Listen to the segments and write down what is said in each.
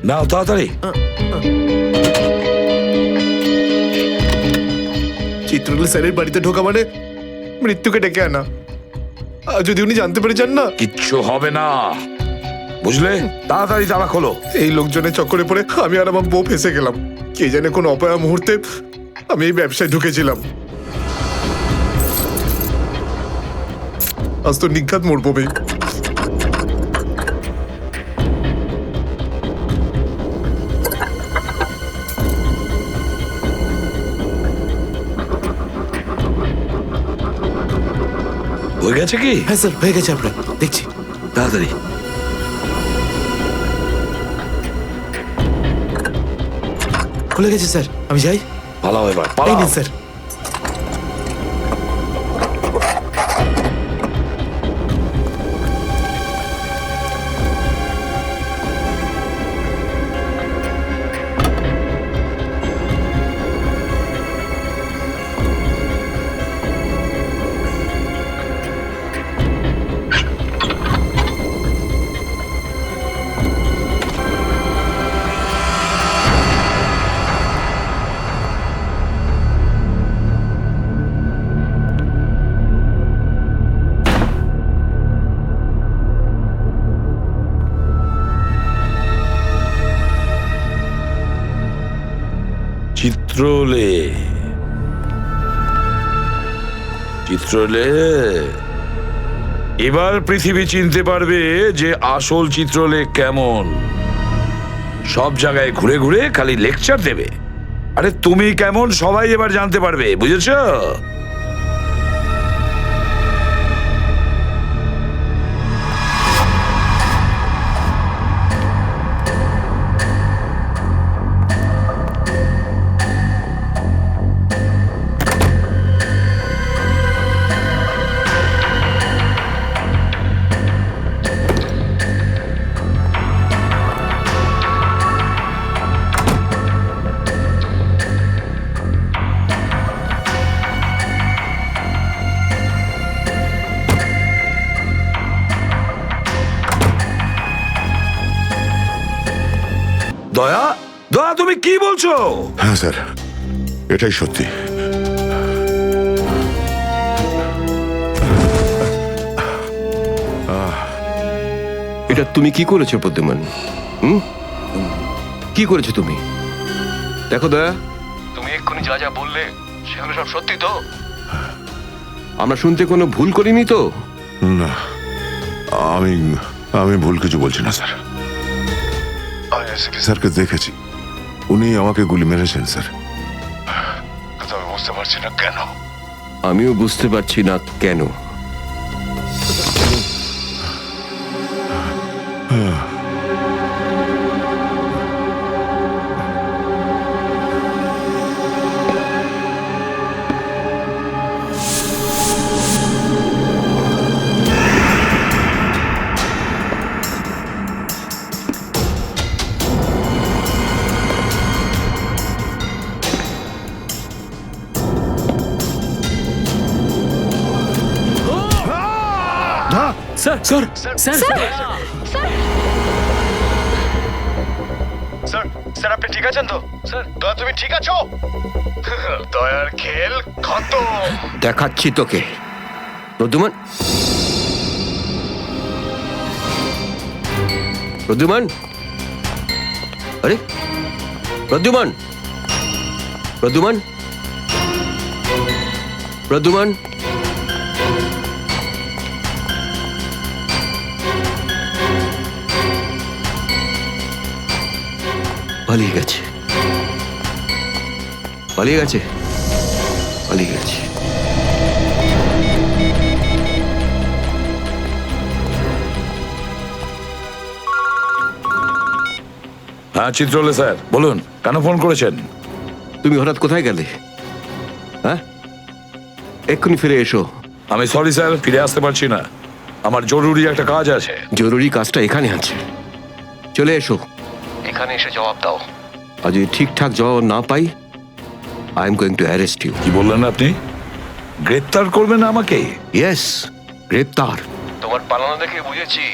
নাও তাড়াতাড়ি। চিত্রলের স্যারের বাড়িতে ঢোকা মানে মৃত্যুকে ডেকে আনা। আর যদি উনি জানতে পেরে যান না, কিচ্ছু হবে না, বুঝলে? তাড়াতাড়ি তালা খোলো। এই লোকজনের চক্করে পড়ে আমি আর আমার বউ ফেসে গেলাম। কে জানে কোন অপয়া মুহূর্তে আমি এই ব্যবসায় ঢুকেছিলাম। আজ তো নিঘাত মরবো বে। হয়ে গেছে কি? হ্যাঁ স্যার, হয়ে গেছে। আপনার দেখছি। তাড়াতাড়ি। খুলে গেছে স্যার, আমি যাই। পালাও এবার, এই পালাও। নিন স্যার। চিত্রলে, চিত্রলে, এবার পৃথিবী চিনতে পারবে যে আসল চিত্রলে কেমন। সব জায়গায় ঘুরে ঘুরে খালি লেকচার দেবে। আরে তুমি কেমন সবাই এবার জানতে পারবে, বুঝেছো? দয়া, দয়া, তুমি কি বলছো? হ্যাঁ স্যার, এটাই সত্যি। এটা তুমি কি করেছো প্রদ্যুমান? কি করেছো তুমি? দেখো দয়া, তুমি এক্ষুনি যা যা বললে সেগুলো সব সত্যি তো? আমরা শুনতে কোনো ভুল করিনি তো? না, আমি আমি ভুল কিছু বলছি না স্যার। আমি এসপি স্যারকে দেখেছি, উনি আমাকে গুলি মেরেছেন স্যার। কিন্তু আমি বুঝতে পারছি না কেন। আমিও বুঝতে পারছি না কেন। Sir sir sir sir, sir আপনি ঠিক আছেন তো? স্যার, দয়া তুমি ঠিক আছো? দয়ার খেল খতম। দেখাচ্ছি তোকে প্রদ্যুমান। প্রদ্যুমান, আরে প্রদ্যুমান, প্রদ্যুমান, প্রদ্যুমান, পালিয়ে গেছে, পালিয়ে গেছে, পালিয়ে গেছে। হ্যাঁ চিত্রলে স্যার, বলুন কেন ফোন করেছেন? তুমি হঠাৎ কোথায় গেলে? হ্যাঁ, এক্ষুনি ফিরে এসো। আমি সরি স্যার, ফিরে আসতে পারছি না, আমার জরুরি একটা কাজ আছে। জরুরি কাজটা এখানে আছে, চলে এসো। এখানে এসে জবাব দাও। আর যদি ঠিকঠাক জবাব না পাই, I am going to arrest you. কি বললেন আপনি? গ্রেপ্তার করবেন আমাকে? ইয়েস, গ্রেপ্তার। তোমার পালানো দেখে বুঝেছি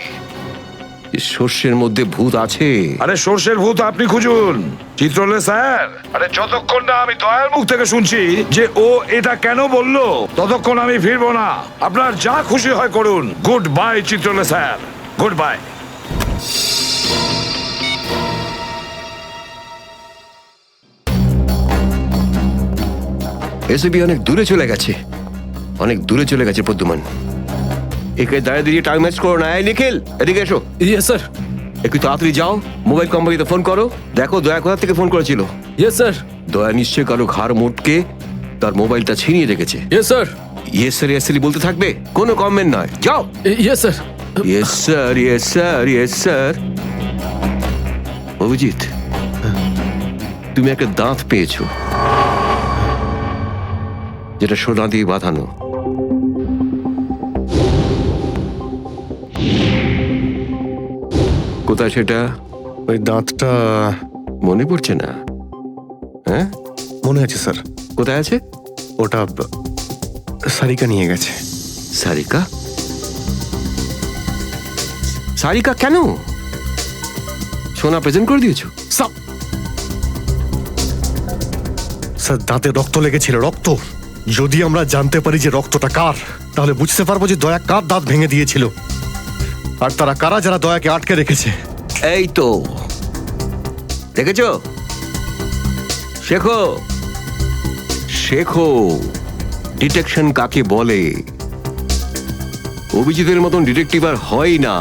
শস্যের মধ্যে ভূত আছে। আরে সর্ষের ভূত আপনি খুঁজুন চিত্রলে স্যার। আরে যতক্ষণ না আমি দয়ার মুখ থেকে শুনছি যে ও এটা কেন বললো, ততক্ষণ আমি ফিরবো না। আপনার যা খুশি হয় করুন। Goodbye Chitrale sir, goodbye. এসবি অনেক দূরে চলে গেছে, অনেক দূরে চলে গেছে প্রদ্যুমান। একে দাঁড়িয়ে দিয়ে টাইম ওয়েস্ট করো না। এই নিখিল, এদিকে এসো। Yes sir. একটু তাড়াতাড়ি যাও, মোবাইল কোম্পানিতে ফোন করো, দেখো দয়া কোথা থেকে ফোন করেছিল। Yes sir. দয়া নিশ্চয় কারো ঘাড় মোটকে তার মোবাইলটা ছিনিয়ে রেখেছে। Yes sir. Yes sir yes sir বলতে থাকবে, কোনো কমেন্ট নয়। যাও। Yes sir. Yes sir yes sir yes sir. Abhijit, তুমি একটা দাঁত পেয়েছো, যেটা সোনা দিয়ে বাঁধানো। কোথায় সেটা? ওই দাঁতটা মনে পড়ছে না? হ্যাঁ, মনে আছে স্যার। কোথায় আছে? ওটা সারিকা নিয়ে গেছে। সারিকা? সারিকা কেন? সোনা প্রেজেন্ট করে দিয়েছো? স্যার দাঁতে রক্ত লেগেছিল, রক্ত। যদি আমরা জানতে পারি যে রক্তটা কার, তাহলে বুঝতে পারবো যে দয়া কার দাঁত ভেঙে দিয়েছিল, আর তারা কারা যারা দয়াকে আটকে রেখেছে। এই তো দেখেছো, শেখো শেখো ডিটেকশন কাকে বলে। অভিজিতের মতন ডিটেকটিভ আর হয় না।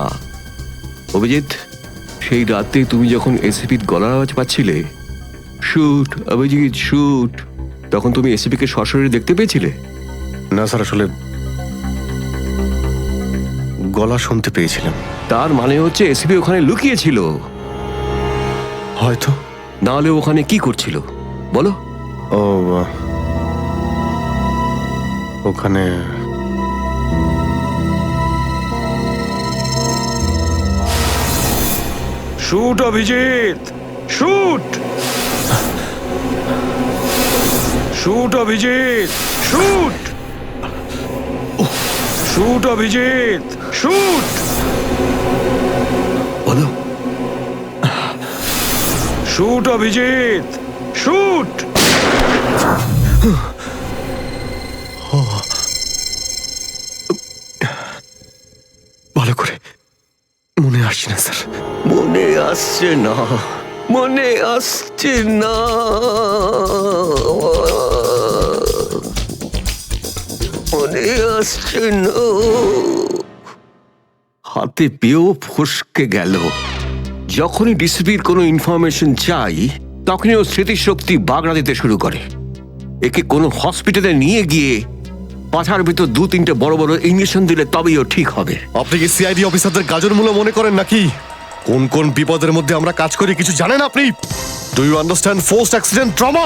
অভিজিৎ, সেই রাতে তুমি যখন এসিপির গলার আওয়াজ পাচ্ছিলে, শুট অভিজিৎ শুট, তখন তুমি এসিপিকে সরাসরি দেখতে পেয়েছিলে? না স্যার, আসলে গলা শুনতে পেয়েছিলাম। তার মানে হচ্ছে এসিপি ওখানে লুকিয়েছিল। হয়তো। না হলে ওখানে কি করছিল বলো? ও ওখানে shoot Abhijit, shoot shoot Abhijit, shoot shoot Abhijit, shoot বলো। Shoot Abhijit, shoot. ভালো করে মনে আসছে না স্যার। মনে আসছে না, মনে আসছে না। মনে আসছে না। হাতে পেয়েও ফসকে গেল। যখনই ডিসিপির কোনো ইনফরমেশন চাই, তখনই ও স্মৃতিশক্তি বাগড়া দিতে শুরু করে। একে কোনো হসপিটালে নিয়ে গিয়ে পাছার ভিতর 2-3টে বড় বড় ইঞ্জেকশন দিলে তবেই ও ঠিক হবে। আপনি কি সিআইডি অফিসারদের গাজর মূল্য মনে করেন নাকি? কোন কোন বিপদের মধ্যে আমরা কাজ করি কিছু জানেন আপনি? Do you understand forced accident trauma?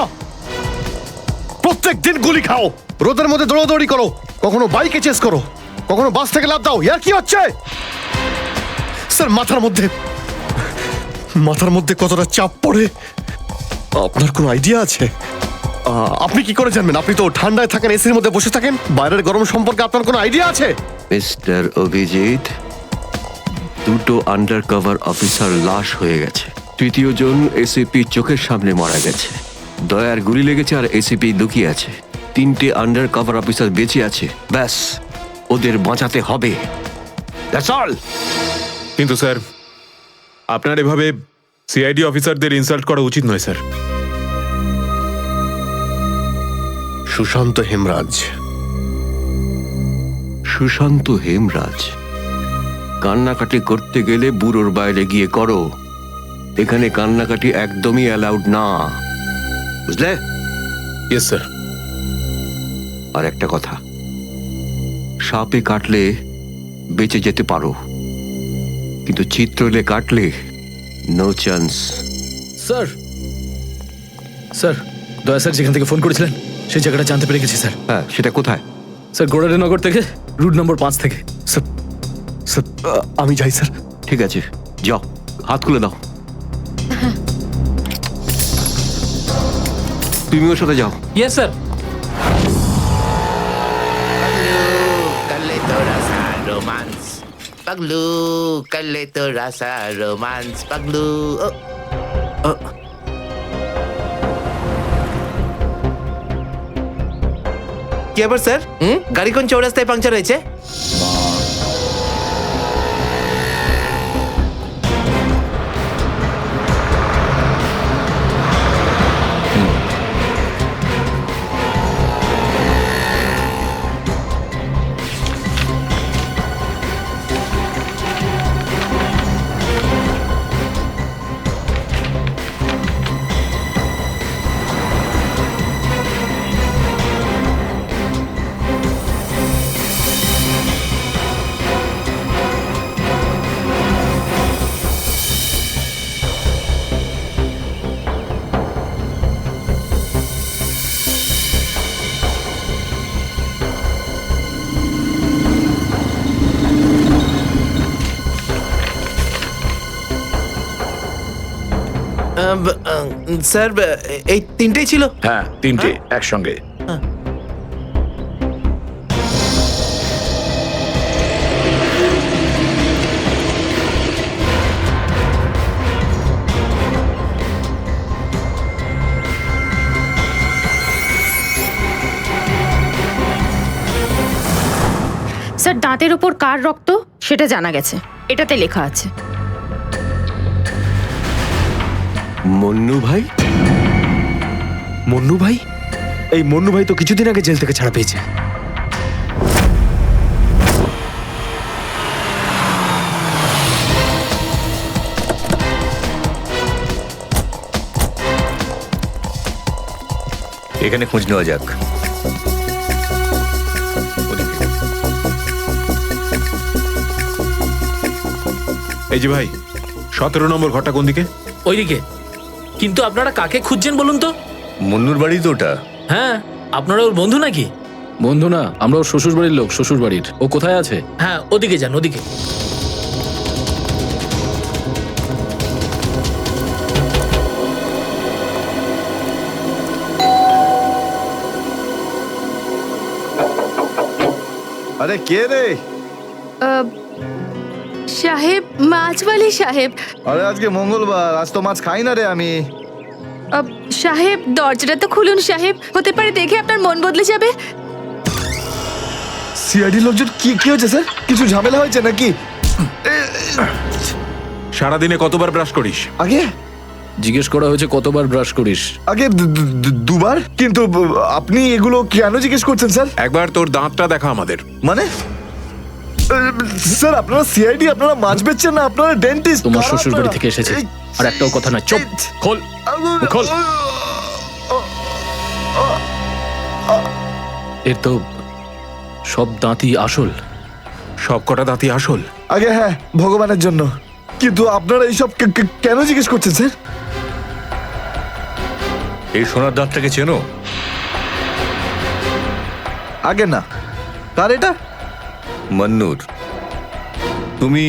প্রত্যেক দিন গুলি খাও, রোদের মধ্যে দৌড়াদৌড়ি করো, কখনো বাইকে চেস করো, কখনো বাস থেকে লাফ দাও। ইয়ার কি হচ্ছে স্যার? মাথার মধ্যে কতটা চাপ পড়ে আপনার কোনো আইডিয়া আছে? আপনি কি করে জানবেন? আপনি তো ঠান্ডায় থাকেন, এসির মধ্যে বসে থাকেন। বাইরের গরম সম্পর্কে আপনার কোনো আইডিয়া আছে? মিস্টার অভিজিৎ, 2টো আন্ডার কভার অফিসার লাশ হয়ে গেছে। 3য় জন এসিপি চোখের সামনে মারা গেছে। দয়ার গুলি লেগেছে আর এসিপি লুকিয়ে আছে। 3টে আন্ডার কভার অফিসার বেঁচে আছে। ব্যাস, ওদের বাঁচাতে হবে। That's all. কিন্তু স্যার, আপনার এভাবে সিআইডি অফিসারদের ইনসাল্ট করা উচিত নয় স্যার। সুশান্ত হেমরাজ। সুশান্ত হেমরাজ? কান্নাকাটি করতে গেলে বুড়োর বাইরে গিয়ে করো। এখানে কান্নাকাটি একদমই অ্যালাউড না, বুঝলে? Yes sir. আর একটা কথা, সাপে কাটলে বেঁচে যেতে পারো, কিন্তু চিত্রলে কাটলে নো চান্স। স্যার, স্যার দয়া স্যার যেখান থেকে ফোন করেছিলেন সেই জায়গাটা জানতে পেরে গেছি স্যার। হ্যাঁ, সেটা কোথায়? স্যার গোড়ারেনগর থেকে, রুট নম্বর 5 থেকে। স্যার স্যার আমি যাই স্যার। ঠিক আছে, যাও, হাত খুলে দাও। তুমি ওর সাথে যাও। Yes sir. कर ले थोड़ा सा रोमांस पगलू कर ले तो रासा रोमांस पगलू কি আবার স্যার গাড়ি কোন চৌরাস্তায় পাংচার হয়েছে স্যার এই তিনটেই ছিল হ্যাঁ তিনটে একসঙ্গে। স্যার দাঁতের ওপর কার রক্ত সেটা জানা গেছে, এটাতে লেখা আছে। মন্নু ভাই? মন্নু ভাই? এই মন্নু ভাই তো কিছুদিন আগে জেল থেকে ছাড়া পেয়েছে। এখানে খোঁজ নেওয়া যাক। এই যে ভাই, 17 নম্বর ঘরটা কোন দিকে? ওইদিকে। কিন্তু আপনারা কাকে খুঁজছেন বলুন তো? মুন্নুর বাড়ি তো ওটা। হ্যাঁ, আপনারা ওর বন্ধু নাকি? বন্ধু না, আমরা ওর শ্বশুর বাড়ির লোক। শ্বশুর বাড়ির। ও কোথায় আছে? হ্যাঁ, ওদিকে যান, ওদিকে। আরে কে রে? সাহেব, মাছওয়ালি সাহেব। আরে আজকে মঙ্গলবার, আজ তো মাছ খাই না রে আমি। সাহেব দরজাটা তো খুলুন সাহেব, হতে পারে দেখে আপনার মন বদলে যাবে। সিআইডি লোকজন কি কি হয়েছে স্যার? কিছু ঝামেলা হয়েছে নাকি? সারাদিনে কতবার ব্রাশ করিস? আগে জিজ্ঞেস করা হয়েছে কতবার ব্রাশ করিস। আগে দুবার। কিন্তু আপনি এগুলো কেন জিজ্ঞেস করছেন স্যার? একবার তোর দাঁতটা দেখা আমাদের। মানে স্যার আপনারা সিআইডি, আপনারা মাছ বেচছেন না, আপনারা ডেন্টিস্ট। তোমার শ্বশুর বাড়ি থেকে এসেছে, আর একটাও কথা নয়। চুপ, খোল খোল। এর তো সব দাঁতই আসল। সব কটা দাঁতই আসল? আগে হ্যাঁ, ভগবানের জন্য। কিন্তু আপনারা এইসব কেন জিজ্ঞেস করছেন স্যার? এই সোনার দাঁতটাকে চেনো? আগে না। কার এটা? মন্নুর। তুমি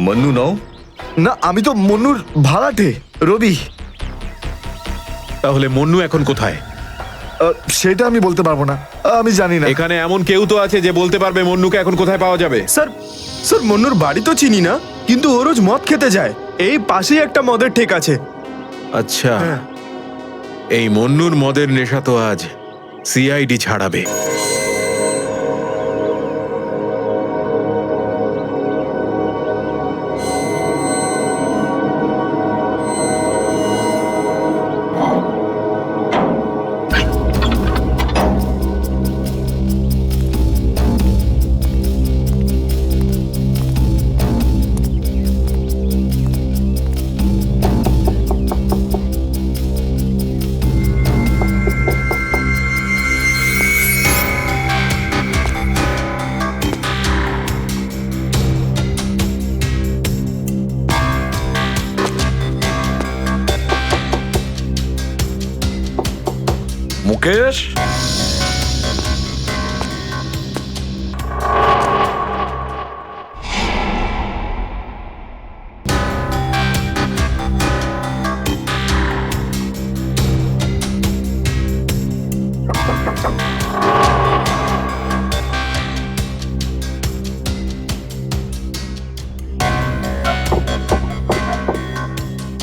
মন্নু নও? না, আমি তো মন্নুর ভাড়াটে, রবি। তাহলে মন্নু এখন কোথায়? সেটা আমি বলতে পারবো না, আমি জানি না। এখানে এমন কেউ তো আছে যে বলতে পারবে মন্নুকে এখন কোথায় পাওয়া যাবে? স্যার মন্নুর বাড়ি তো চিনি না, কিন্তু ও রোজ মদ খেতে যায়। এই পাশেই একটা মদের ঠেক আছে। আচ্ছা, এই মন্নুর মদের নেশা তো আজ সিআইডি ছাড়াবে। মুকেশ,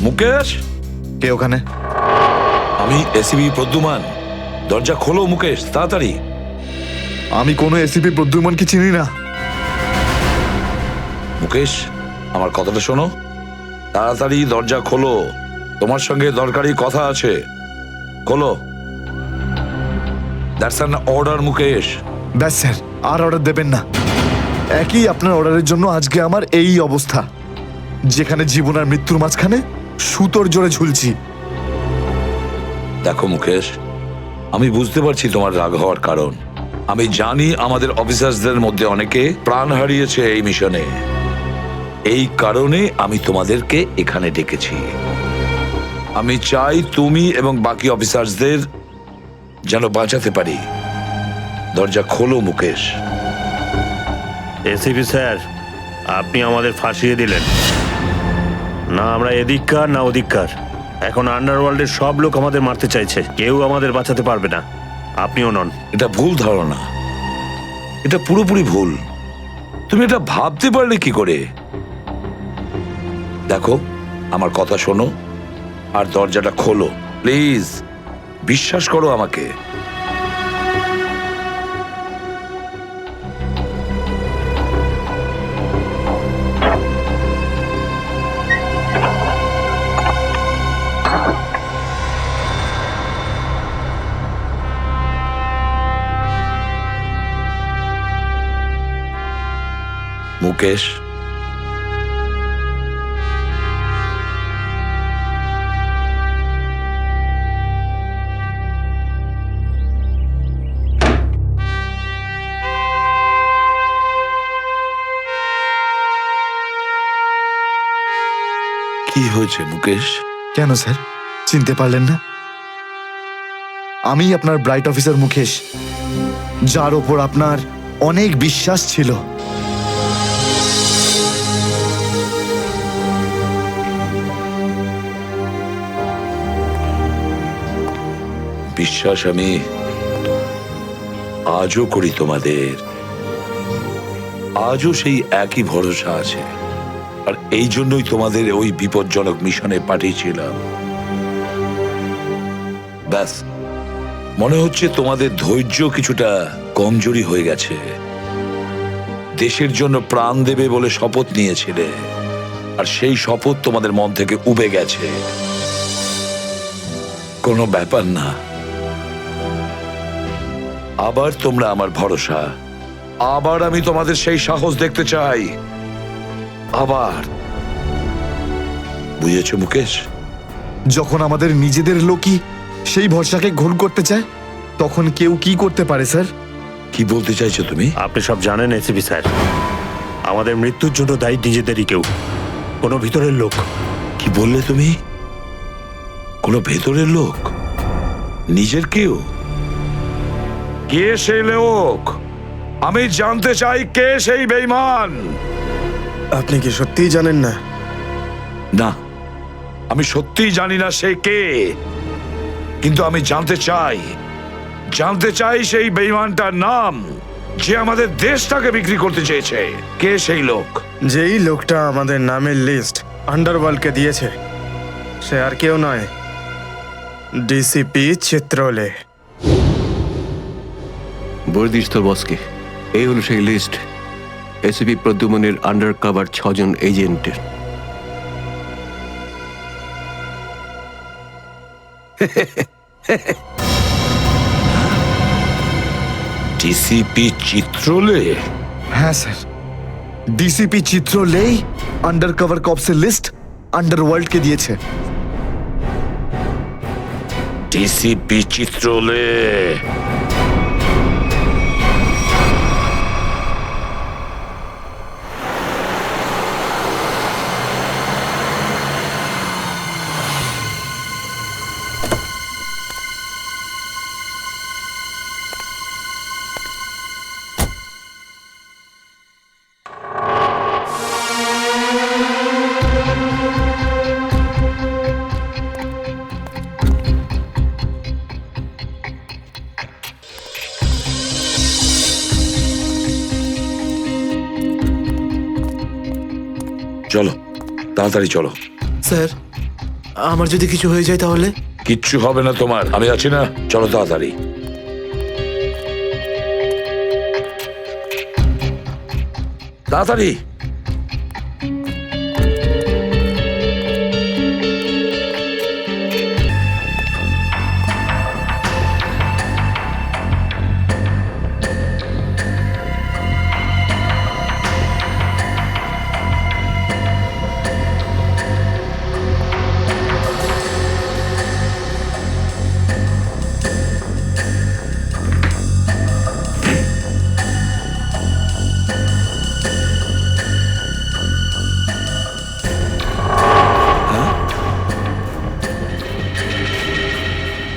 মুকেশ, কে ওখানে? আমি এসিবি প্রদ্যুমান। দরজা খোলো মুকেশ, তাড়াতাড়ি। আমি কোনো এসিপি প্রদ্যুমনকে চিনি না। মুকেশ, আমার কথাটা শোনো, তাড়াতাড়ি দরজা খোলো, তোমার সঙ্গে দরকারি কথা আছে। খোলো। That's an order Mukesh. ব্যাস স্যার, আর অর্ডার দেবেন না। একই আপনার অর্ডারের জন্য আজকে আমার এই অবস্থা, যেখানে জীবন আর মৃত্যুর মাঝখানে সুতোর জোরে ঝুলছি। দেখো মুকেশ, আমি বুঝতে পারছি তোমার রাগ হওয়ার কারণ। আমি জানি আমাদের অফিসারদের মধ্যে অনেকে প্রাণ হারিয়েছে এই মিশনে। এই কারণে আমি তোমাদেরকে এখানে ডেকেছি। আমি চাই তুমি এবং বাকি অফিসারদের যেন বাঁচাতে পারি। দরজা খোলো মুকেশ। এসিপি স্যার, আপনি আমাদের ফাঁসিয়ে দিলেন। না আমরা এদিককার না ওদিককার। এখন আন্ডারওয়ার্ল্ডের সব লোক আমাদের মারতে চাইছে, কেউ আমাদের বাঁচাতে পারবে না, আপনিও নন। এটা ভুল ধারণা, এটা পুরোপুরি ভুল। তুমি এটা ভাবতে পারলে কি করে? দেখো, আমার কথা শোনো আর দরজাটা খোলো প্লিজ। বিশ্বাস করো আমাকে। মুকেশ, কি হয়েছে মুকেশ? কেন স্যার, চিনতে পারলেন না? আমি আপনার ব্রাইট অফিসার মুকেশ, যার ওপর আপনার অনেক বিশ্বাস ছিল। বিশ্বাস আমি আজও করি তোমাদের। আজও সেই একই ভরসা আছে, আর এই জন্যই তোমাদের ওই বিপজ্জনক মিশনে পাঠিয়েছিলাম। ব্যাস, মনে হচ্ছে তোমাদের ধৈর্য কিছুটা কমজোরি হয়ে গেছে। দেশের জন্য প্রাণ দেবে বলে শপথ নিয়েছিলে, আর সেই শপথ তোমাদের মন থেকে উবে গেছে। কোনো ব্যাপার না, আবার তোমরা আমার ভরসা। আবার আমি তোমাদের সেই সাহস দেখতে চাই। আবার। বুঝেছো মুকেশ? যখন আমাদের নিজেদের লোকই সেই ভরসাকে ঘোল করতে চায়, তখন কেউ কি করতে পারে স্যার? কি বলতে চাইছো তুমি? আপনি সব জানেন এসিপি স্যার, আমাদের মৃত্যুর জন্য দায়ী নিজেদেরই কেউ, কোনো ভিতরের লোক। কি বললে তুমি? কোনো ভেতরের লোক? নিজের কেউ? কে সেই লোক? আমি জানতে চাই কে সেই বেঈমান। আপনি কি সত্যিই জানেন না? না, আমি সত্যিই জানি না সে কে, কিন্তু আমি জানতে চাই সেই বেঈমানটার নাম, যে আমাদের দেশটাকে বিক্রি করতে চেয়েছে। কে সেই লোক? যেই লোকটা আমাদের নামের লিস্ট আন্ডারওয়ার্ল্ডকে দিয়েছে, সে আর কেউ নয়, ডিসিপি চিত্রলে। বর্দিস তোর বসকে। এই হলো সেই লিস্ট এসিপি প্রদ্যুমনের আন্ডার কভার 6 জন এজেন্টের। ডিসিপি চিত্রলে? হ্যাঁ স্যার, ডিসিপি চিত্রলেই আন্ডার কভার কপসের লিস্ট আন্ডারওয়ার্ল্ডকে দিয়েছে। ডিসিপি চিত্রলে? চলো, তাড়াতাড়ি চলো। স্যার, আমার যদি কিছু হয়ে যায় তাহলে? কিচ্ছু হবে না তোমার, আমি আছি না। চলো তাড়াতাড়ি। তাড়াতাড়ি।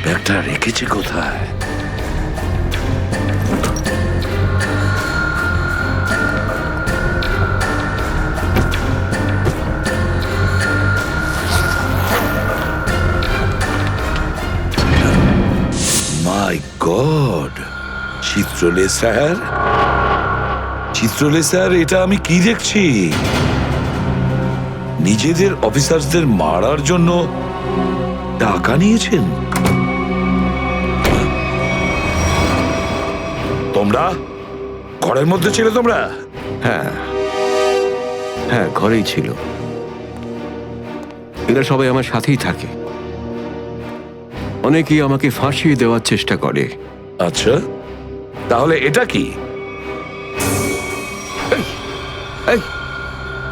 ব্যাগটা রেখেছি কোথায়? মাই গড, চিত্রলে স্যার, চিত্রলে স্যার, এটা আমি কি দেখছি? নিজেদের অফিসারদের মারার জন্য টাকা নিয়েছেন তোমরা? ঘরের মধ্যে ছিল তোমরা? হ্যাঁ হ্যাঁ, ঘরেই ছিল। এরা সবাই আমার সাথেই থাকে। অনেকেই আমাকে ফাঁসিয়ে দেওয়ার চেষ্টা করে। আচ্ছা, তাহলে এটা কি? এই,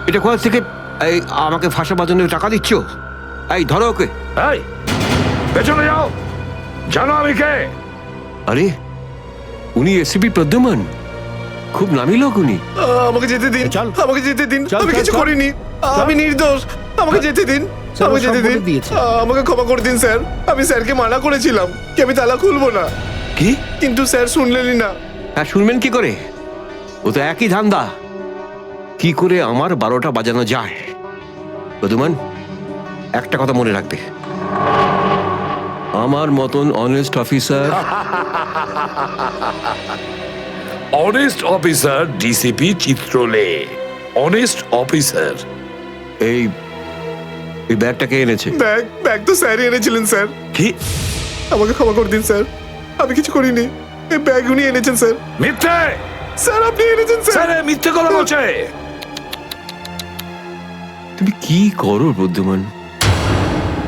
এটা কোথা থেকে এই আমাকে ফাঁসাবার জন্য টাকা দিচ্ছ? এই ধরো ওকে। এই, পেছনে যাও, জানো আমি কে? আরে, উনি এসিপি প্রদ্যুমান, খুব নামি লোক উনি। আমাকে যেতে দিন, আমাকে যেতে দিন, আমি কিছু করিনি, আমি নির্দোষ, আমাকে যেতে দিন, আমাকে যেতে দিন, আমাকে ক্ষমা করে দিন স্যার। আমি স্যারকে মানা করেছিলাম কি আমি তালা খুলবো না, কি? কিন্তু স্যার শুনলেনই না। হ্যাঁ, শুনবেন কি করে? ও তো একই ধান্দা। কি করে আমার 12টা বাজানো যায়? প্রদ্যুমান, একটা কথা মনে রাখবে, আমার মতন honest officer, honest officer DCP Chitrale, honest officer. এই ব্যাগটাকে এনেছে। ব্যাগ তো স্যারই এনেছিলেন স্যার। কি? আমাকে ক্ষমা করে দিন স্যার, আমি কিছু করিনি। এই ব্যাগ উনি এনেছেন স্যার। মিথ্যে! স্যার আপনি এনেছেন স্যার। স্যার মিথ্যে কথা বলছে। তুমি কি করো প্রদ্যুমান?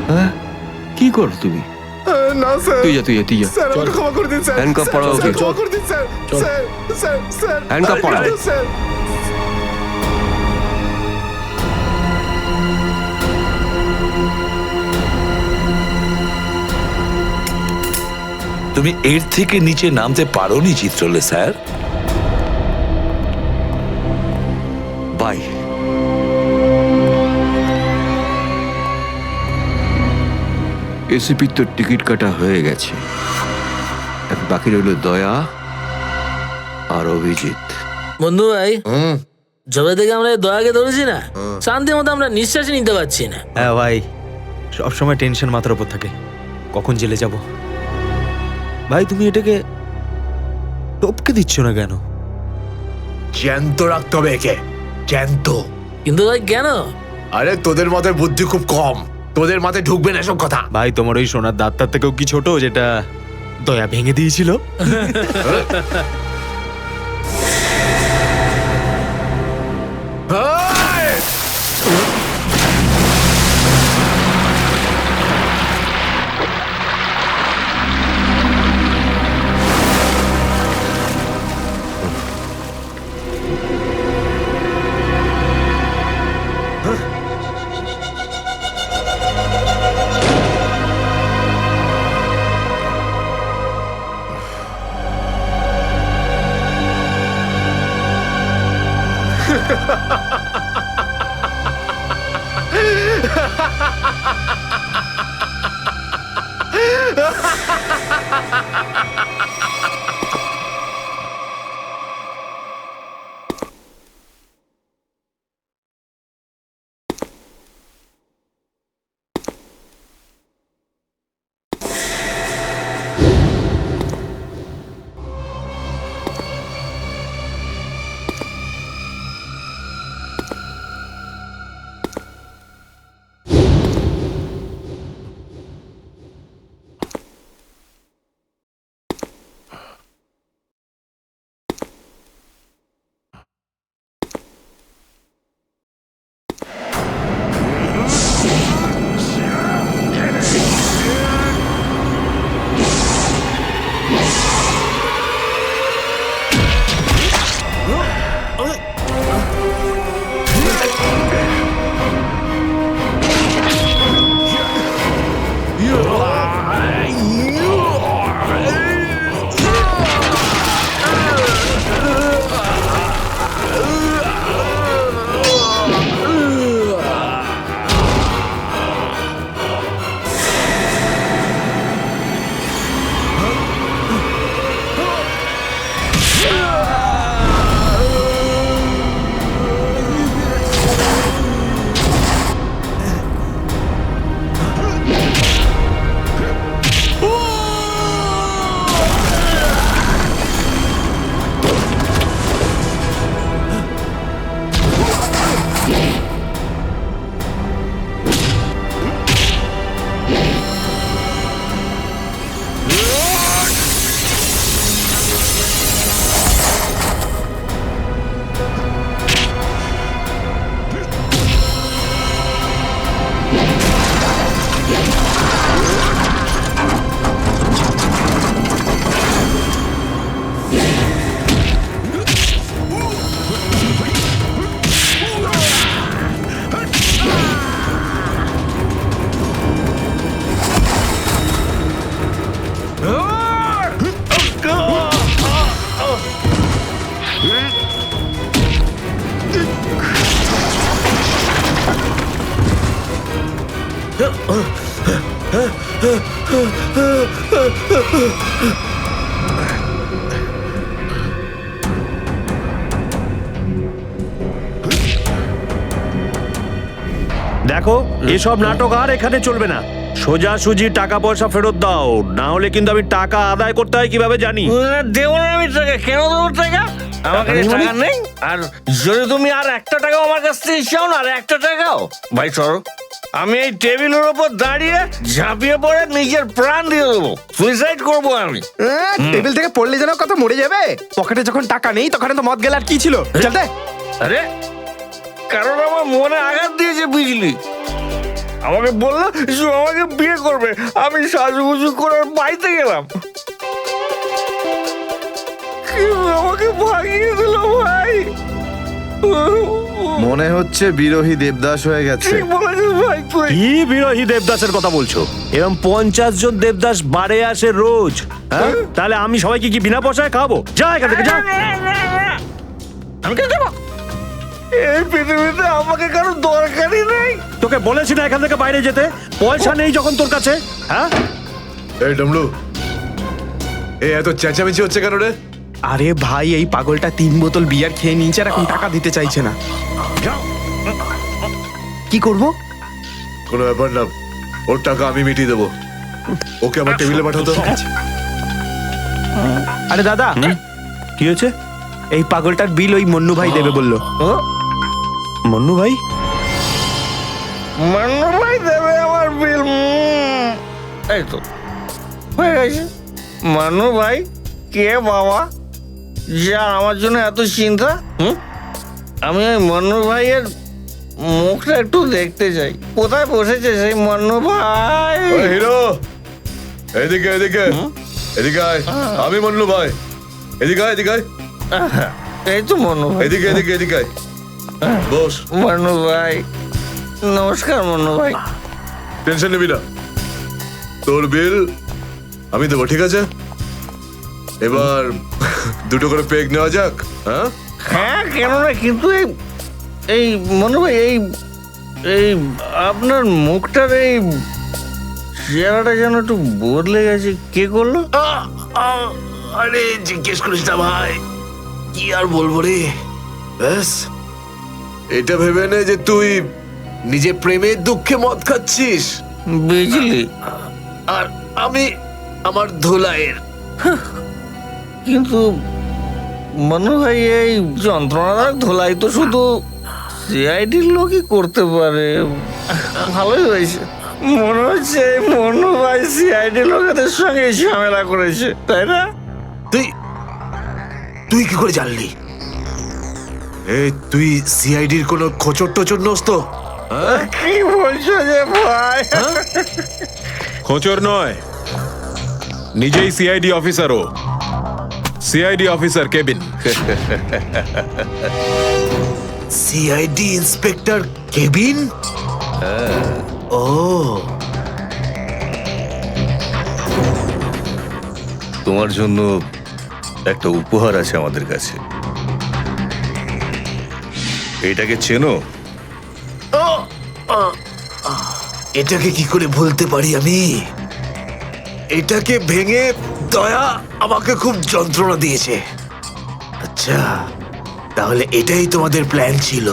হ্যাঁ, কি করো তুমি? না স্যার, তুই যা, তুই যা। স্যার আমাকে ক্ষমা করে দিন স্যার। হ্যান্ডকাফ পরাও ওকে। ক্ষমা করে দিন sir. Sir sir sir handcuff পরাও। স্যার। তুমি এর থেকে নিচে নামতে পারোনি চিত্রলে স্যার। বাই। এসিপির তো টিকিট কাটা হয়ে গেছে, এখন বাকি রইল দয়া আর অভিজিৎ। বন্ধু ভাই, যবে থেকে আমরা এই দয়াকে ধরেছি না, শান্তি মতো আমরা নিঃশ্বাসই নিতে পারছি না। হ্যাঁ ভাই, সব সময় টেনশন মাথার উপর থাকে, কখন জেলে যাব। ভাই তুমি এটাকে টপকে দিচ্ছ না কেন? জ্যান্ত রাখতে হবে একে, জ্যান্ত। কিন্তু ভাই কেন? আরে তোদের মাথায় বুদ্ধি খুব কম, তোদের মাথায় ঢুকবে না এসব কথা। ভাই তোমার ওই সোনার দাঁতটার থেকেও কি ছোট যেটা দয়া ভেঙে দিয়েছিল? দেখো এসব নাটক আর এখানে চলবে না। সোজাসুজি টাকা পয়সা ফেরত দাও, না হলে কিন্তু আমি টাকা আদায় করতে হয় কিভাবে জানি। দেবো না আমি টাকা, কেন দেবো টাকা? আমাকে টাকা নেই। আর যদি তুমি আর একটা টাকাও আমার কাছ থেকে চাও না, আর একটা টাকাও, ভাই সরো, আমি এই টেবিলের উপর দাঁড়িয়ে ঝাঁপিয়ে পড়ে নিজের প্রাণ দিয়ে দেবো, সুইসাইড করবো আমি। টেবিল থেকে পড়লে যেন কত মরে যাবে। পকেটে যখন টাকা নেই তখন তো মদ গেল, আর কি ছিল? চলতে আরে কারণ আমার মনে আঘাত দিয়েছে বিজলি। আমাকে বললো যে আমাকে বিয়ে করবে, আমি সাজুগুজু করে বাড়িতে গেলাম, কিন্তু আমাকে ভাগিয়ে দিল ভাই। মনে হচ্ছে বিরোহী দেবদাস হয়ে গেছে। ঠিক বলেছিস ভাই তুই। কি বিরোহী দেবদাসের কথা বলছো? এরকম 50 জন দেবদাস বাড়ে আসে রোজ, হ্যাঁ? তাহলে আমি সবাইকে কি বিনা পয়সায় খাবো? যা এখান থেকে যা। আমি কেন যাবো? এই পৃথিবীতে আমাকে কারো দরকারই নেই। তোকে বলেছি না এখান থেকে বাইরে যেতে? পয়সা নেই যখন তোর কাছে, হ্যাঁ? এই ডমলু, এই এত চেঁচামেচি হচ্ছে কেন রে? আরে ভাই, এই পাগলটা 3 বোতল বিয়ার খেয়ে নিয়েছে আর এখন টাকা দিতে চাইছে না। কি করব? কোনো ব্যাপার না, ওর টাকা আমি মিটিয়ে দেবো। ওকে আমার টেবিলে পাঠাতো। আরে দাদা, কি হয়েছে? এই পাগলটার বিল ওই মন্নু ভাই দেবে বললো। মন্নু ভাই? মান্নু ভাই দেবে আমার বিল। এই তো হয়ে গেছে। মান্নু ভাই কে বাবা, যা আমার জন্য এত চিন্তা? আমি ওই মান্নু ভাইয়ের মুখটা একটু দেখতে চাই। কোথায় বসেছে সেই মান্নু ভাই? হিরো, এদিকে এদিকে এদিকে আয়। আমি মন্নু ভাই, এদিকে আয়, এদিকে আয়। এই তো মান্নু ভাই, এদিকে এদিকে এদিকে আয়। বস। মান্নু ভাই নমস্কার। মান্নু ভাই টেনশন নিবি না, তোর বিল আমি দেবো, ঠিক আছে? এবার দুটো করে পেগ নেওয়া যাক। হ্যাঁ হ্যাঁ, কেন না, কিন্তু এই মনে ভাই এই আপনার মুখটার এই চেহারাটা যেন একটু বদলে গেছে। কে করলো? আরে জিজ্ঞেস করিস না ভাই, কি আর বলবো রে। ব্যাস, এটা ভেবে নে যে তুই নিজে প্রেমের দুঃখে মদ খাচ্ছিস, বিজলি, আর আমি আমার ধুলাইয়ের। কিন্তু মনে হয় এই যন্ত্রণাদায়ক ধোলাই তো শুধু সিআইডির লোকই করতে পারে। ভালোই হয়েছে, মনে হচ্ছে এই মনু ভাই সিআইডি লোকেদের সঙ্গে ঝামেলা করেছে, তাই না? তুই কি করে জানলি? তুই সিআইডির কোনো খোঁচর টোচর নোস তো? কি বলছো যে ভাই? খোঁচর নয়, নিজেই সিআইডি অফিসারও। CID officer cabin. CID inspector cabin? ও, তোমার জন্য একটা উপহার আছে আমাদের কাছে। এটাকে চেনো? এটাকে কি করে ভুলতে পারি আমি? এটাকে ভেঙে দয়া আমাকে খুব যন্ত্রণা দিয়েছে। আচ্ছা, তাহলে এটাই তোমাদের প্ল্যান ছিল,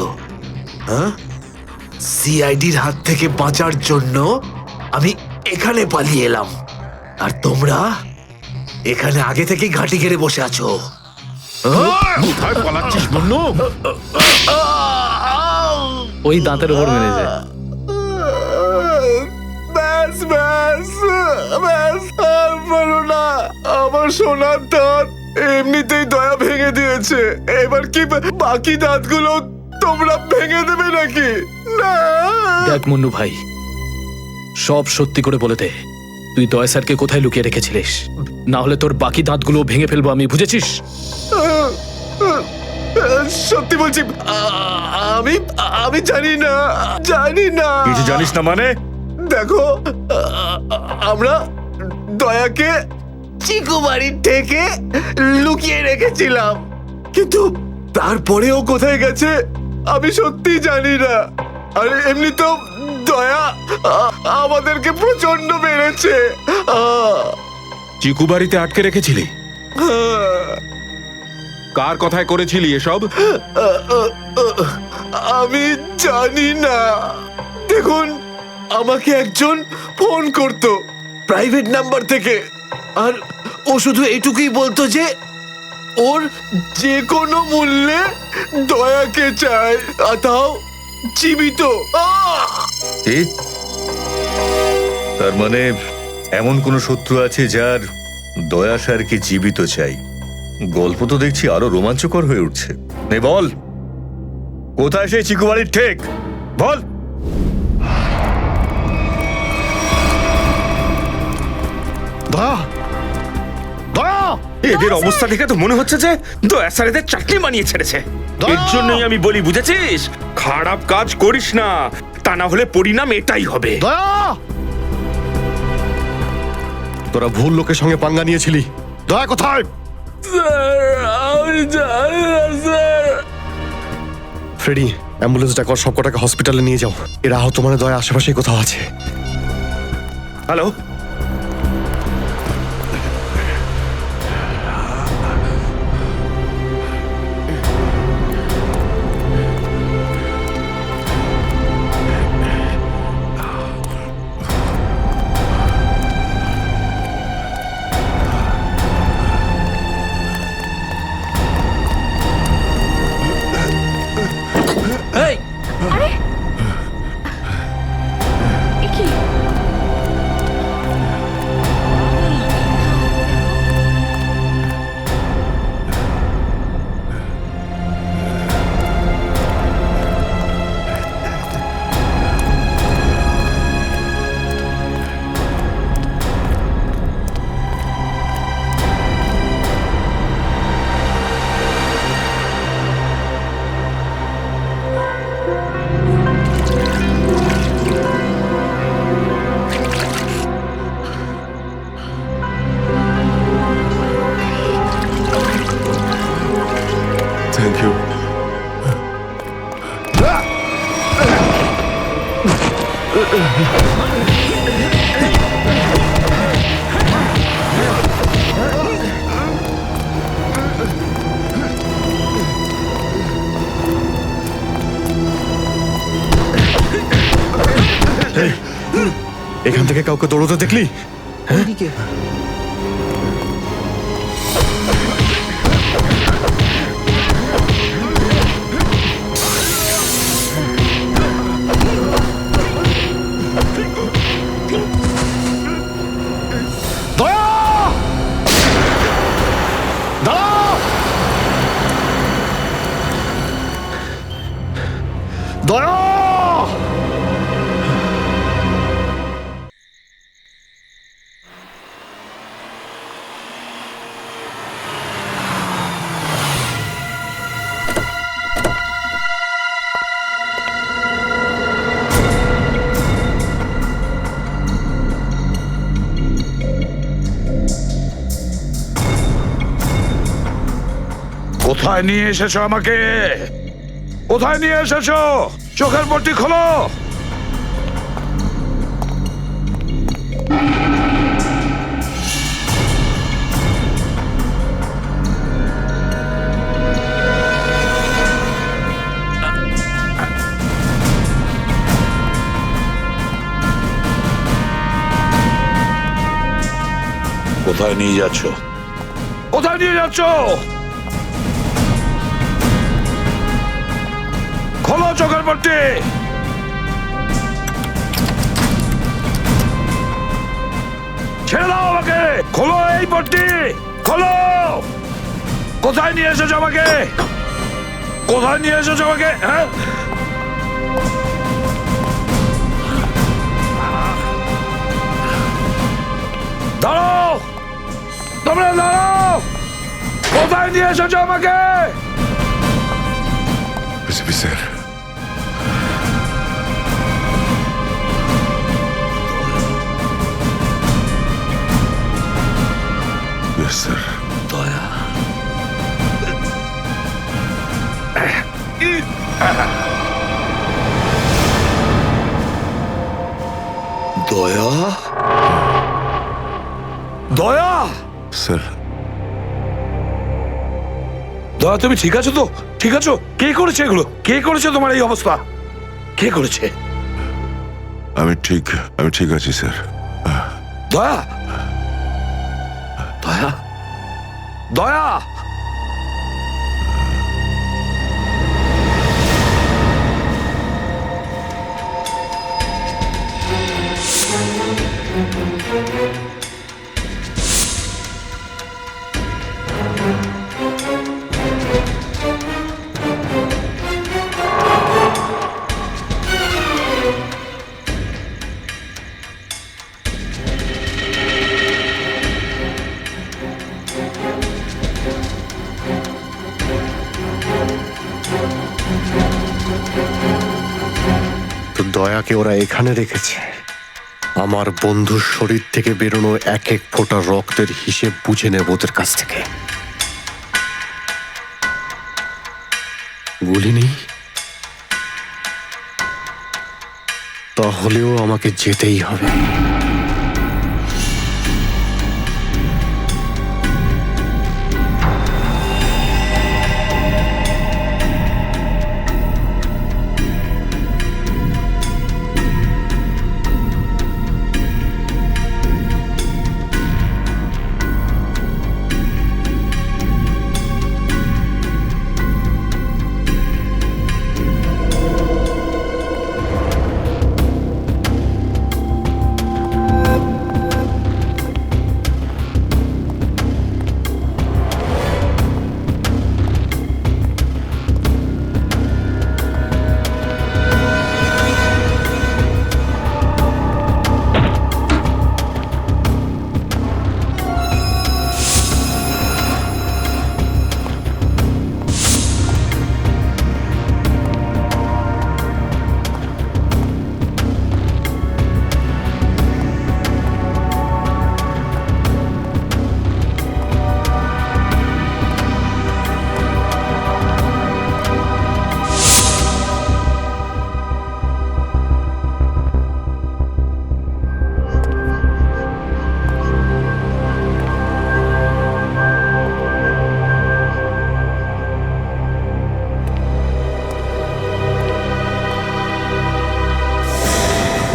হ্যাঁ? সিআইডির হাত থেকে বাঁচার জন্য আমি এখানে পালিয়ে এলাম, আর তোমরা এখানে আগে থেকে ঘাঁটি ঘেরে বসে আছো। কোথায় পালাচ্ছিস মন্নু? ওই দাঁতের উপর মেরেছে। ব্যাস ব্যাস ব্যাস, আর বলো না। আমার সোনার দাঁত এমনিতেই দয়া ভেঙে দিয়েছে, এবার কি বাকি দাঁতগুলো তোমরা ভেঙে দেবে নাকি? না। দেখ মন্নু ভাই, সব সত্যি করে বলে দে, তুই দয়া স্যারকে কোথায় লুকিয়ে রেখেছিলিস? না হলে তোর বাকি দাঁতগুলো ভেঙে ফেলবো আমি, বুঝেছিস? সত্যি বলছি, আমি আমি জানি না, জানি না। কিছু জানিস না মানে? দেখো, আমরা দয়াকে চিকু বাড়ির থেকে লুকিয়ে রেখেছিলাম, কিন্তু তারপরেও কোথায় গেছে আমি সত্যি জানি না। আর এমনিতেও দয়া আমাদেরকে প্রচন্ড মেরেছে। চিকু বাড়িতে আটকে রেখেছিলি? কার কথায় করেছিলি এসব? আমি জানি না। দেখুন, আমাকে একজন ফোন করতো প্রাইভেট নাম্বার থেকে, আর ও শুধু এইটুকুই বলতো যে ওর যে কোনো মূল্যে দয়াকে চায়, আর তাও জীবিত। কি? তার মানে এমন কোন শত্রু আছে যার দয়া স্যারকে জীবিত চাই? গল্প তো দেখছি আরো রোমাঞ্চকর হয়ে উঠছে। নে বল, কোথায় সেই চিকু বাড়ির ঠেক? বল। দয়া, দয়া, এদের অবস্থা দেখে তো মনে হচ্ছে যে দয়া স্যার এদের চাটনি বানিয়ে ছেড়েছে। এর জন্যই আমি বলি, বুঝেছিস, খারাপ কাজ করিস না, তা না হলে পরিণাম এটাই হবে। দয়া, তোরা ভুল লোকের সঙ্গে পাঙ্গা নিয়েছিলি। দয়া কোথায়? ফ্রেডি, অ্যাম্বুলেন্স ডাকো, সব কটাকে হসপিটালে নিয়ে যাও। এরা আহত মানে দয়া আশেপাশেই কোথাও আছে। Hello, thank you. এখান থেকে কাউকে দৌড়তে দেখলি? দয়া! কোথায় নিয়ে এসেছো আমাকে? কোথায় নিয়ে এসেছো? চোখের পট্টি খোলো। কোথায় নিয়ে যাচ্ছ? কোথায় নিয়ে যাচ্ছ? খোলো চোখের পট্টি। ছেড়ে দাও আমাকে। খোলো এই পট্টি, খোলো। কোথায় নিয়ে এসেছো আমাকে? কোথায় নিয়ে এসেছো আমাকে? হ্যাঁ, দিয়ে এসেছো আমাকে? এসপি স্যার, স্যার দয়া, দয়া, দয়া, স্যার দয়া, তুমি ঠিক আছো তো? ঠিক আছো? কে করেছে এগুলো? কে করেছে তোমার এই অবস্থা? কে করেছে? আমি ঠিক আছি স্যার। দয়া, দয়া, দয়া, তো দয়াকে ওরা এখানে রেখেছে আমার বন্ধুর শরীর থেকে বেরোনো এক এক ফোঁটা রক্তের হিসেব বুঝে নেব ওদের কাছ থেকে। গুলি নেই, তাহলেও আমাকে যেতেই হবে।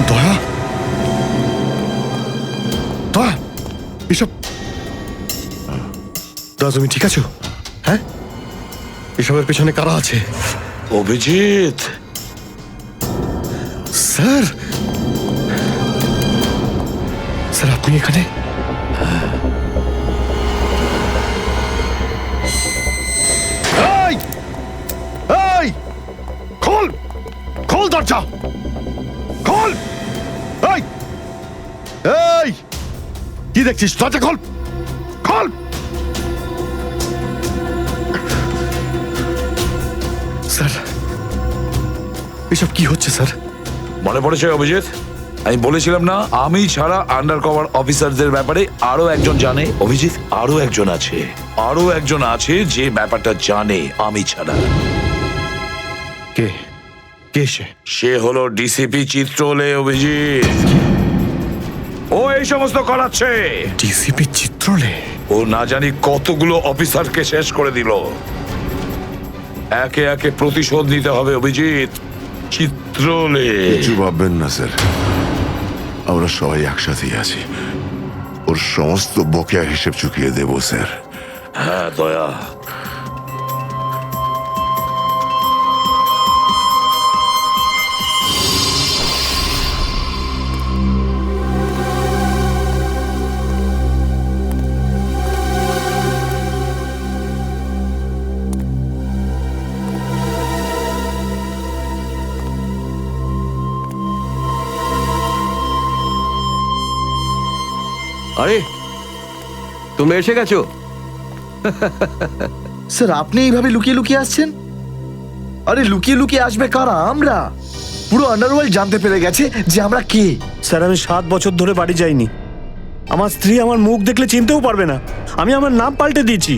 দয়া, দয়া, এসব দয়া, তুমি ঠিক আছো? হ্যাঁ, এসবের পেছনে কারা আছে? অভিজিৎ, স্যার, স্যার আপনি এখানে? এই, এই, খোল, খোল দরজা, খোল! এই, এই, কি দেখছিস? দরজা খোল, খোল! স্যার, এসব কি হচ্ছে স্যার? মনে পড়েছে অভিজিৎ? আমি বলেছিলাম না, আমি ছাড়া আন্ডার কভার অফিসারদের ব্যাপারে আরো একজন জানে। অভিজিৎ, আরো একজন আছে, আরো একজন আছে যে ব্যাপারটা জানে আমি ছাড়া। কে? কে সে? সে হলো ডিসিপি চিত্রলে। অভিজিৎ, ও এই সমস্ত করাচ্ছে। ডিসিপি চিত্রলে? ও না জানি কতগুলো অফিসারকে শেষ করে দিল। একে একে প্রতিশোধ নিতে হবে অভিজিৎ। চিত্রলে, কিছু ভাববেন না স্যার, আমরা সবাই একসাথেই আছি। ওর সমস্ত বকেয়া হিসেব চুকিয়ে দেব স্যার। হ্যাঁ দয়া, আরে তোমরা এসে গেছো? স্যার আপনি এইভাবে লুকিয়ে লুকিয়ে আসছেন? আরে লুকিয়ে লুকিয়ে আসবে কারা? আমরা। পুরো আন্ডারওয়ার্ল্ড জানতে পেরে গেছে যে আমরা কে। স্যার আমি 7 বছর ধরে বাড়ি যাইনি। আমার স্ত্রী আমার মুখ দেখলে চিনতেও পারবে না। আমি আমার নাম পাল্টে দিয়েছি,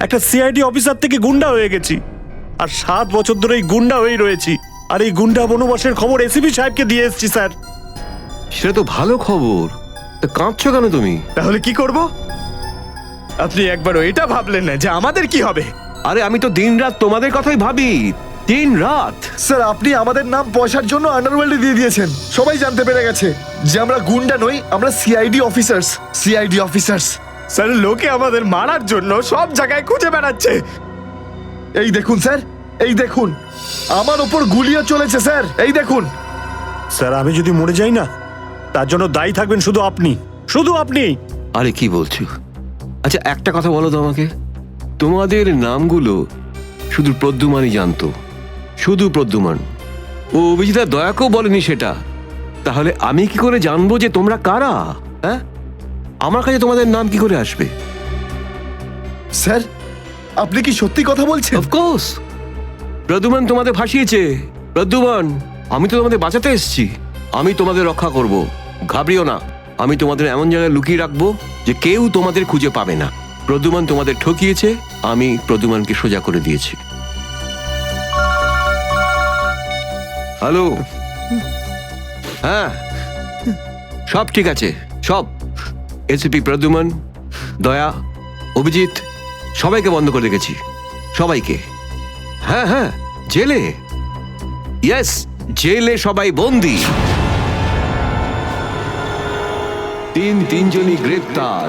একটা সিআইডি অফিসার থেকে গুন্ডা হয়ে গেছি। আর 7 বছর ধরে এই গুন্ডা হয়েই রয়েছি। আর এই গুন্ডা বনবাসের খবর এসিপি সাহেবকে দিয়ে এসেছি স্যার। সেটা তো ভালো খবর, তা কাঁদছো কেন তুমি? তাহলে কি করব? আপনি একবারও এটা ভাবলেন না যে আমাদের কি হবে? আরে আমি তো দিনরাত তোমাদের কথাই ভাবি, দিনরাত। স্যার আপনি আমাদের নাম পয়সার জন্য আন্ডারওয়ার্ল্ডে দিয়ে দিয়েছেন। সবাই জানতে পেরে গেছে যে আমরা গুন্ডা নই, আমরা CID officers. CID officers. Sir লোকে আমাদের মারার জন্য সব জায়গায় খুঁজে বেড়াচ্ছে। এই দেখুন স্যার, এই দেখুন, আমার ওপর গুলিও চলেছে স্যার, এই দেখুন। স্যার আমি যদি মরে যাই না, তার জন্য দায়ী থাকবেন শুধু আপনি, শুধু আপনি। আরে কি বলছো? আচ্ছা একটা কথা বলো তো আমাকে, তোমাদের নামগুলো শুধু প্রদ্যুমানই জানতো, শুধু প্রদ্যুমান। ও অভিজিৎ দয়াকেও বলেনি সেটা। তাহলে আমি কি করে জানবো যে তোমরা কারা? হ্যাঁ, আমার কাছে তোমাদের নাম কি করে আসবে? স্যার আপনি কি সত্যি কথা বলছেন? অফকোর্স, প্রদ্যুমান তোমাদের ভাসিয়েছে। প্রদ্যুমান, আমি তো তোমাদের বাঁচাতে এসেছি, আমি তোমাদের রক্ষা করব, ঘাবড়িও না। আমি তোমাদের এমন জায়গায় লুকিয়ে রাখবো যে কেউ তোমাদের খুঁজে পাবে না। প্রদ্যুমান তোমাদের ঠকিয়েছে, আমি প্রদ্যুমানকে সোজা করে দিয়েছি। হ্যালো, হ্যাঁ সব ঠিক আছে, সব। এসিপি প্রদ্যুমান, দয়া, অভিজিৎ সবাইকে বন্ধ করে রেখেছি, সবাইকে। হ্যাঁ হ্যাঁ, জেলে, ইয়েস জেলে সবাই বন্দি। তিনজনই গ্রেপ্তার।